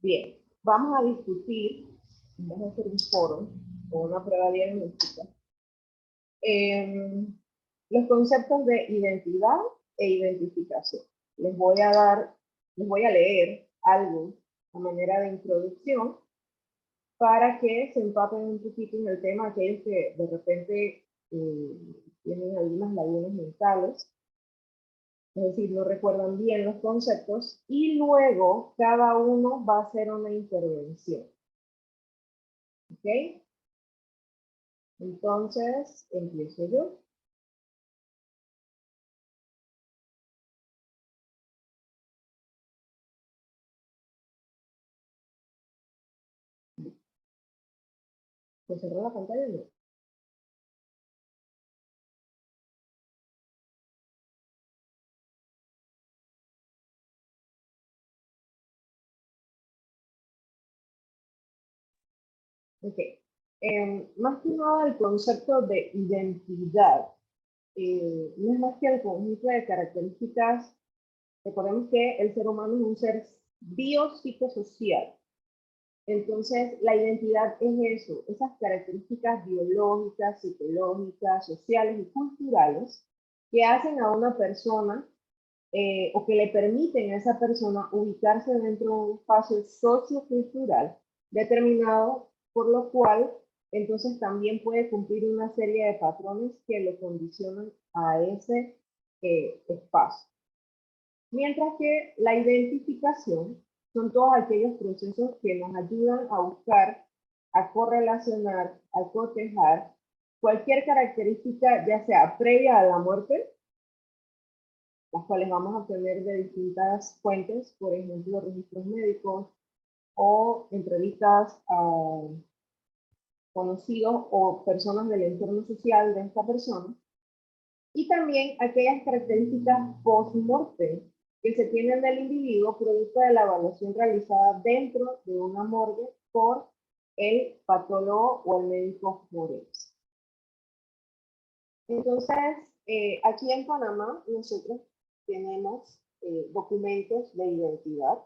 Bien, vamos a discutir, vamos a hacer un foro o una prueba diagnóstica, los conceptos de identidad e identificación. Les voy a leer algo a manera de introducción para que se empapen un poquito en el tema aquellos que de repente tienen algunas lagunas mentales, es decir, no recuerdan bien los conceptos, y luego cada uno va a hacer una intervención. ¿Ok? Entonces, empiezo yo. ¿Se cerró la pantalla? No. Ok. Más que nada el concepto de identidad no es más que el conjunto de características. Recordemos que el ser humano es un ser biopsicosocial. Entonces, la identidad es eso, esas características biológicas, psicológicas, sociales y culturales que hacen a una persona o que le permiten a esa persona ubicarse dentro de un espacio sociocultural determinado, por lo cual entonces también puede cumplir una serie de patrones que lo condicionan a ese espacio. Mientras que la identificación son todos aquellos procesos que nos ayudan a buscar, a correlacionar, a cotejar cualquier característica, ya sea previa a la muerte, las cuales vamos a obtener de distintas fuentes, por ejemplo, registros médicos o entrevistas a conocidos o personas del entorno social de esta persona, y también aquellas características post-mortem que se tienen del individuo producto de la evaluación realizada dentro de una morgue por el patólogo o el médico forense. Entonces, aquí en Panamá nosotros tenemos documentos de identidad.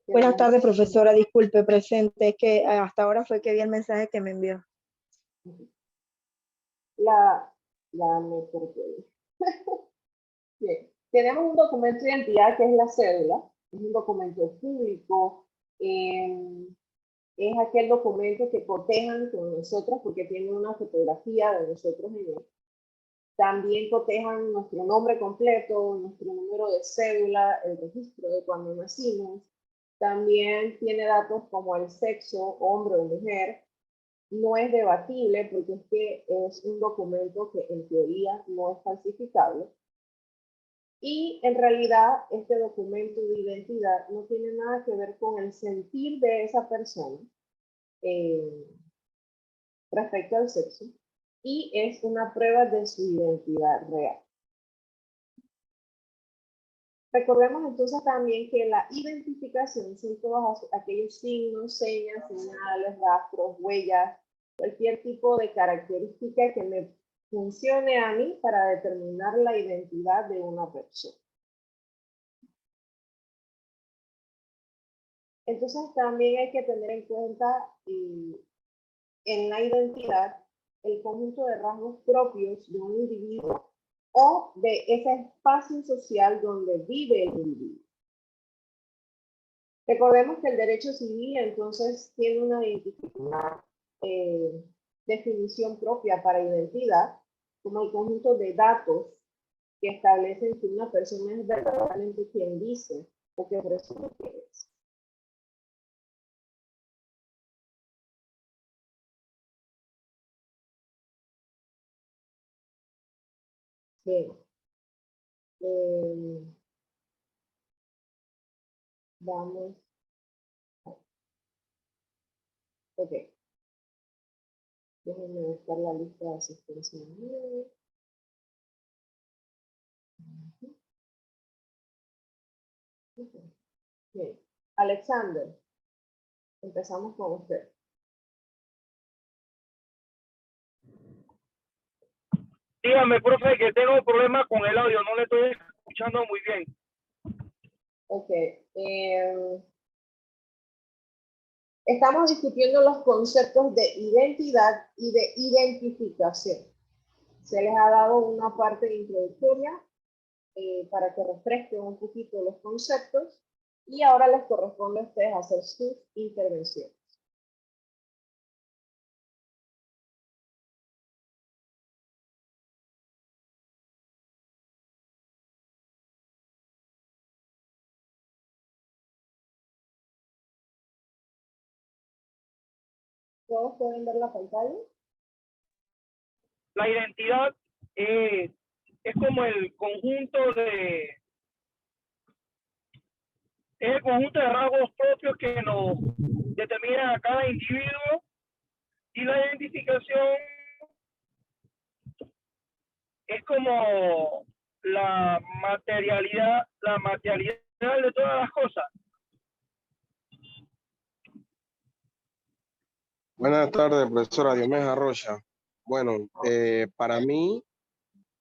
Buenas tardes, profesora. Disculpe, presente. Es que hasta ahora fue que vi el mensaje que me envió. Me perdí. Bien. Tenemos un documento de identidad que es la cédula. Es un documento público. Es aquel documento que cotejan con nosotros porque tiene una fotografía de nosotros en él. También cotejan nuestro nombre completo, nuestro número de cédula, el registro de cuando nacimos. También tiene datos como el sexo, hombre o mujer. No es debatible porque es que es un documento que en teoría no es falsificable. Y en realidad este documento de identidad no tiene nada que ver con el sentir de esa persona respecto al sexo, y es una prueba de su identidad real. Recordemos entonces también que la identificación son todos aquellos signos, señas, señales, rastros, huellas, cualquier tipo de característica que me funcione a mí para determinar la identidad de una persona. Entonces también hay que tener en cuenta en la identidad el conjunto de rasgos propios de un individuo o de ese espacio social donde vive el individuo. Recordemos que el derecho civil entonces tiene una definición propia para identidad, como el conjunto de datos que establecen que una persona es verdaderamente quien dice o que presume que es. Bien. Vamos. Ok. Déjenme buscar la lista de asistencia. Bien. Alexander, empezamos con usted. Dígame, profe, que tengo un problema con el audio, no le estoy escuchando muy bien. Ok. Estamos discutiendo los conceptos de identidad y de identificación. Se les ha dado una parte introductoria para que refresquen un poquito los conceptos y ahora les corresponde a ustedes hacer sus intervenciones. ¿Todos pueden ver la pantalla? La identidad es como el conjunto de rasgos propios que nos determinan a cada individuo, y la identificación es como la materialidad de todas las cosas. Buenas tardes, profesora Diomedes Rocha. Bueno, para mí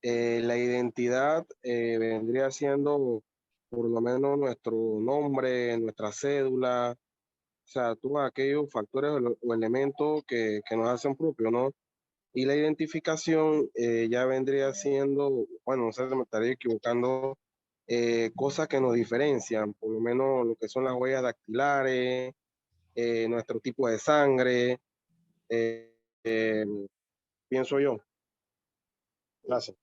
la identidad vendría siendo por lo menos nuestro nombre, nuestra cédula, o sea, todos aquellos factores o elementos que nos hacen propios, ¿no? Y la identificación ya vendría siendo, bueno, no sé si me estaría equivocando, cosas que nos diferencian, por lo menos lo que son las huellas dactilares, nuestro tipo de sangre, eh, eh, pienso yo. Gracias.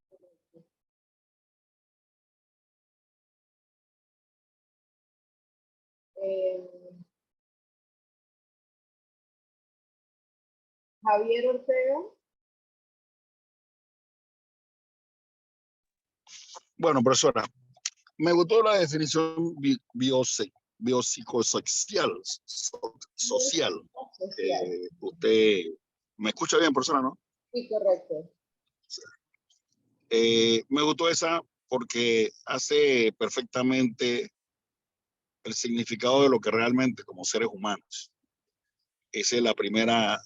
Javier Ortega. Bueno, profesora, me gustó la definición biopsicosocial. Social. Usted me escucha bien, profesora, ¿no? Sí, correcto. Me gustó esa porque hace perfectamente el significado de lo que realmente como seres humanos. Esa es la primera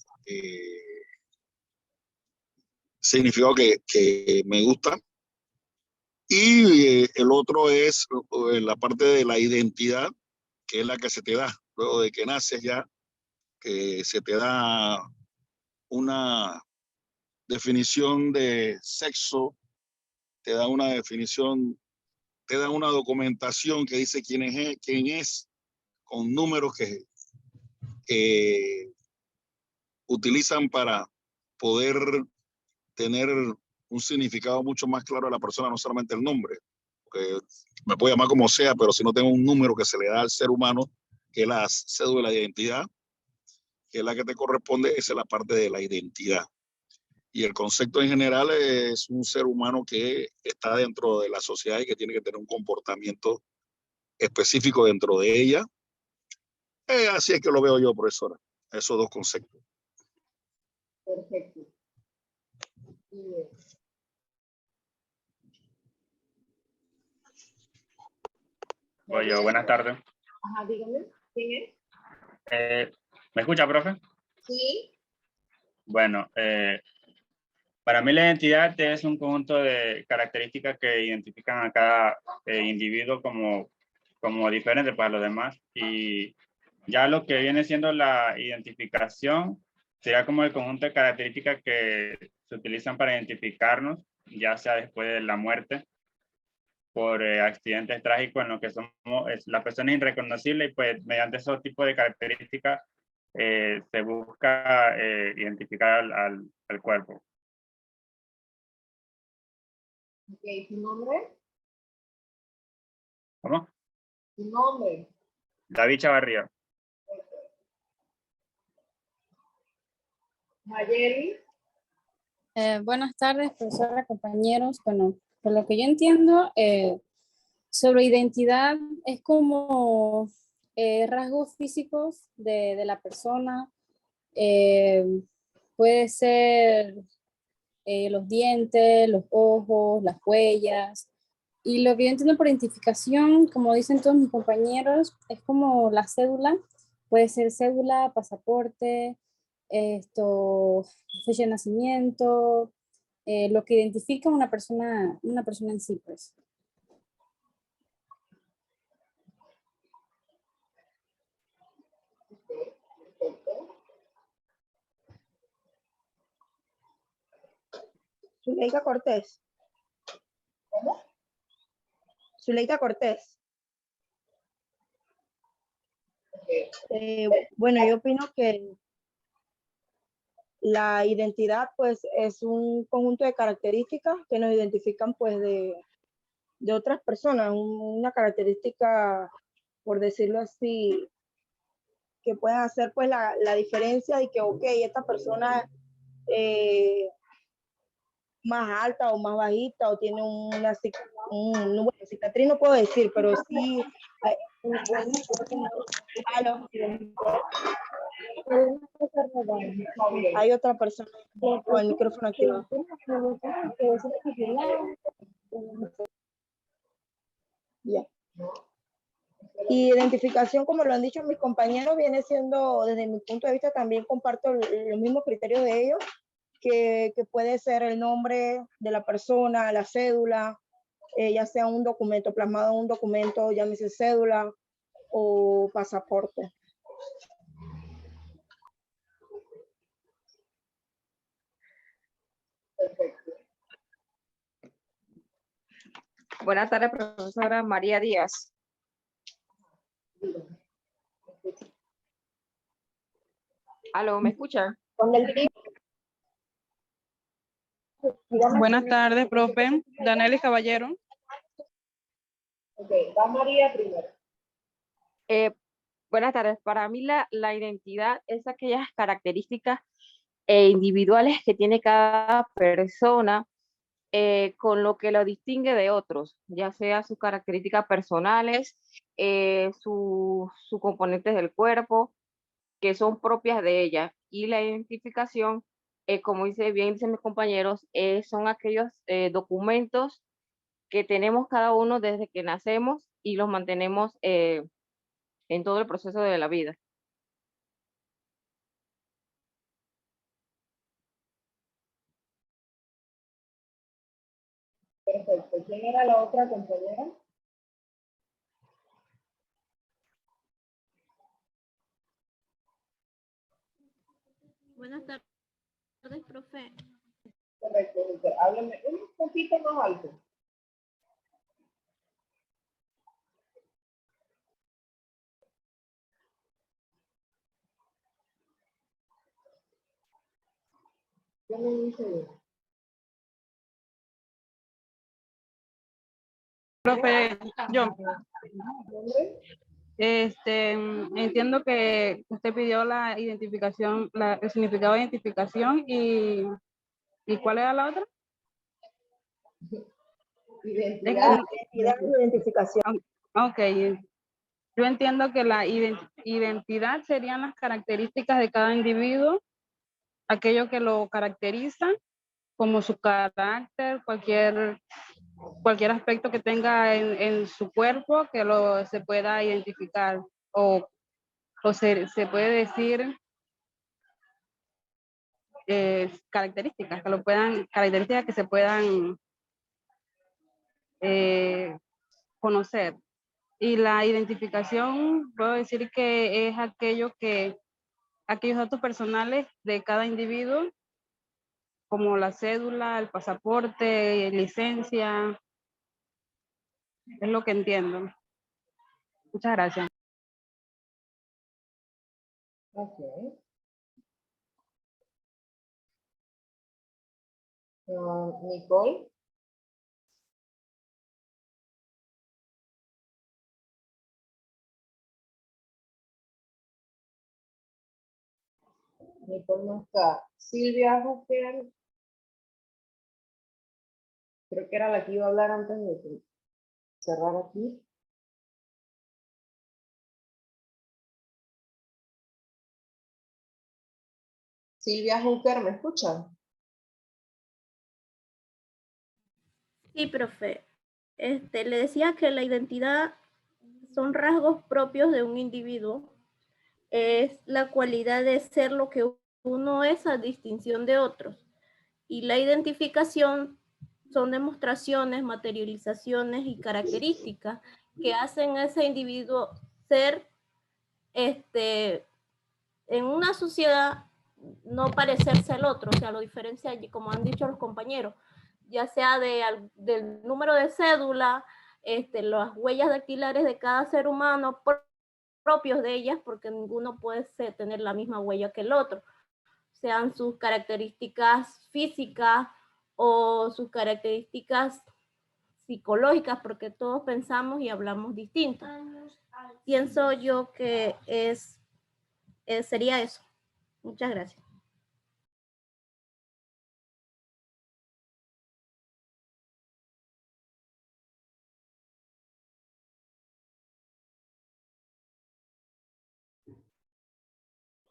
significado que me gusta. Y el otro es la parte de la identidad, que es la que se te da luego de que naces ya, que se te da una definición de sexo, te da una definición, te da una documentación que dice quién es, con números que utilizan para poder tener un significado mucho más claro a la persona, no solamente el nombre. Porque me puedo llamar como sea, pero si no tengo un número que se le da al ser humano, que es la cédula de identidad, que es la que te corresponde, esa es la parte de la identidad. Y el concepto en general es un ser humano que está dentro de la sociedad y que tiene que tener un comportamiento específico dentro de ella. Así es que lo veo yo, profesora, esos dos conceptos. Perfecto. Oye, buenas tardes. Ajá, dígame, ¿quién es? ¿Me escucha, profe? Sí. Bueno, para mí la identidad es un conjunto de características que identifican a cada individuo como diferente para los demás. Y ya lo que viene siendo la identificación sería como el conjunto de características que se utilizan para identificarnos, ya sea después de la muerte, por accidentes trágicos en los que la persona es irreconocible, y pues mediante esos tipos de características se busca identificar al cuerpo. Ok, ¿su nombre? ¿Cómo? ¿Su nombre? David Chavarría. Mayeli. Buenas tardes, profesora, compañeros. Bueno, por lo que yo entiendo, sobre identidad es como rasgos físicos de la persona. Puede ser los dientes, los ojos, las huellas. Y lo que yo entiendo por identificación, como dicen todos mis compañeros, es como la cédula. Puede ser cédula, pasaporte, fecha de nacimiento, lo que identifica a una persona en sí, pues. Zuleika Cortés. ¿Cómo? Zuleika Cortés. Okay. Bueno, yo opino que la identidad pues es un conjunto de características que nos identifican pues de otras personas, una característica, por decirlo así, que pueden hacer pues la diferencia de que, ok, esta persona más alta o más bajita o tiene una bueno, cicatriz no puedo decir, pero sí hay otra persona con el micrófono activado. Ya. Y identificación, como lo han dicho mis compañeros, viene siendo, desde mi punto de vista, también comparto los mismos criterios de ellos, que puede ser el nombre de la persona, la cédula, ya sea un documento, plasmado en un documento, llámese cédula o pasaporte. Perfecto. Buenas tardes, profesora María Díaz. ¿Aló, me escucha? Buenas tardes, profe. Danelis Caballero. Ok, va María primero. Buenas tardes. Para mí la identidad es aquellas características individuales que tiene cada persona con lo que lo distingue de otros, ya sea sus características personales, sus componentes del cuerpo, que son propias de ella. Y la identificación, como bien dicen mis compañeros, son aquellos documentos que tenemos cada uno desde que nacemos y los mantenemos en todo el proceso de la vida. Perfecto. ¿Quién era la otra compañera? Buenas tardes, profe. Correcto, Víctor. Háblame un poquito más alto. Yo me dice bien. Profe, yo ¿Nombre? entiendo que usted pidió la identificación, el significado de identificación y ¿cuál era la otra? Identidad. Identidad y identificación. Ok, yo entiendo que la identidad serían las características de cada individuo, aquello que lo caracteriza, como su carácter, cualquier aspecto que tenga en su cuerpo que se pueda identificar o se puede decir características que se puedan conocer. Y la identificación, puedo decir que es aquellos datos personales de cada individuo, como la cédula, el pasaporte, licencia. Es lo que entiendo. Muchas gracias. Ok. Nicole. Nicole no está. Silvia Juquel. Creo que era la que iba a hablar antes de cerrar aquí. Silvia Juquer, ¿me escuchan? Sí, profe. Le decía que la identidad son rasgos propios de un individuo. Es la cualidad de ser lo que uno es a distinción de otros. Y la identificación son demostraciones, materializaciones y características que hacen a ese individuo ser en una sociedad no parecerse al otro, o sea, lo diferencia, como han dicho los compañeros, ya sea del número de cédula, las huellas dactilares de cada ser humano propios de ellas, porque ninguno puede tener la misma huella que el otro, sean sus características físicas o sus características psicológicas, porque todos pensamos y hablamos distinto. Pienso yo que sería eso. Muchas gracias.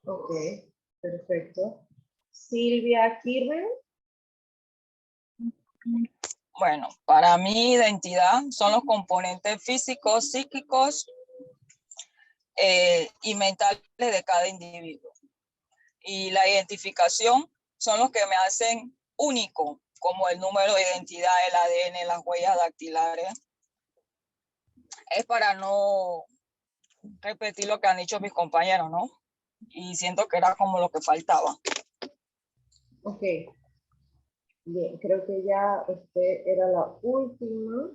Ok, perfecto. Silvia Kirben. Bueno, para mí identidad son los componentes físicos, psíquicos y mentales de cada individuo. Y la identificación son los que me hacen único, como el número de identidad, el ADN, las huellas dactilares. Es para no repetir lo que han dicho mis compañeros, ¿no? Y siento que era como lo que faltaba. Ok. Bien, creo que ya era la última.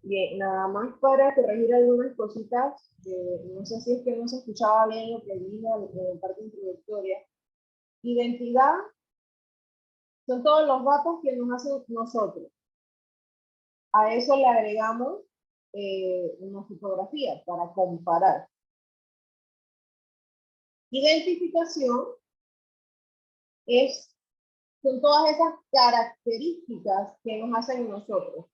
Bien, nada más para corregir algunas cositas. No sé si es que no se escuchaba bien lo que dije en la parte introductoria. Identidad son todos los datos que nos hacen nosotros. A eso le agregamos una fotografía para comparar. Identificación son todas esas características que nos hacen nosotros.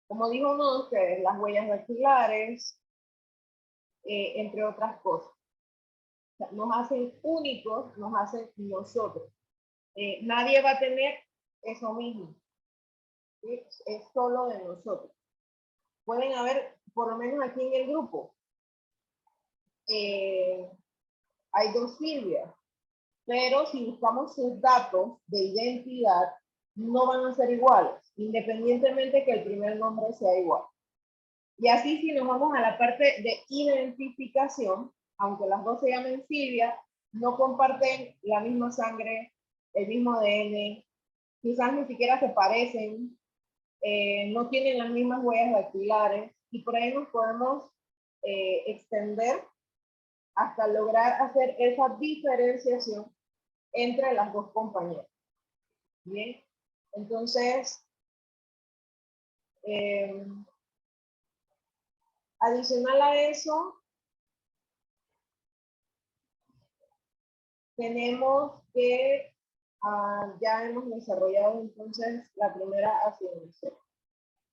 Como dijo uno de ustedes, las huellas dactilares, entre otras cosas. O sea, nos hacen únicos, nos hacen nosotros. Nadie va a tener eso mismo. ¿Sí? Es solo de nosotros. Pueden haber, por lo menos aquí en el grupo, hay 2 Silvias, pero si buscamos sus datos de identidad, no van a ser iguales, independientemente que el primer nombre sea igual. Y así si nos vamos a la parte de identificación, aunque las dos se llamen Silvia, no comparten la misma sangre, el mismo ADN, quizás ni siquiera se parecen, no tienen las mismas huellas dactilares, y por ahí nos podemos extender hasta lograr hacer esa diferenciación entre las dos compañeras. Bien, entonces, adicional a eso, tenemos que ya hemos desarrollado entonces la primera asignación.